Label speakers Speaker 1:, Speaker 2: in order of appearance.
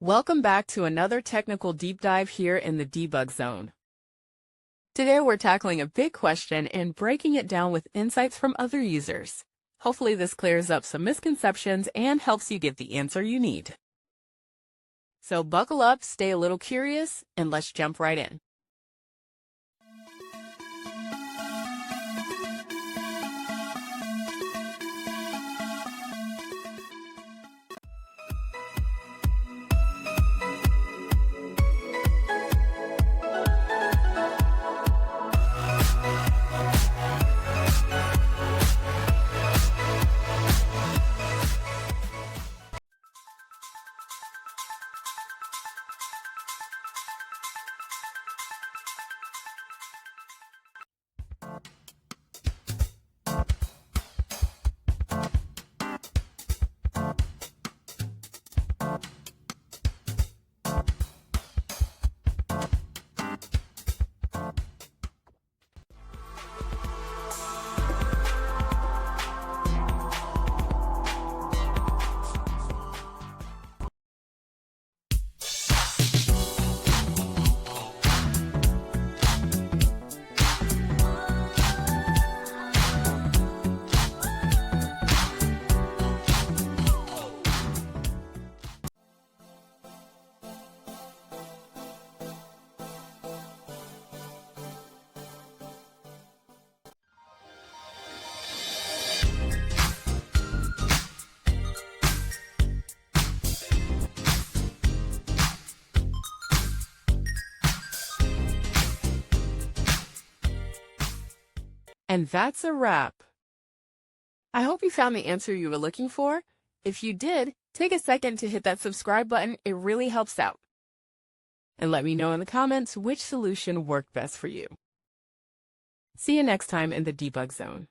Speaker 1: Welcome back to another technical deep dive here in the debug zone. Today we're tackling a big question and breaking it down with insights from other users. Hopefully this clears up some misconceptions and helps you get the answer you need. So buckle up, stay a little curious, and let's jump right in. And that's a wrap. I hope you found the answer you were looking for. If you did, take a second to hit that subscribe button. It really helps out. And let me know in the comments which solution worked best for you. See you next time in the debug zone.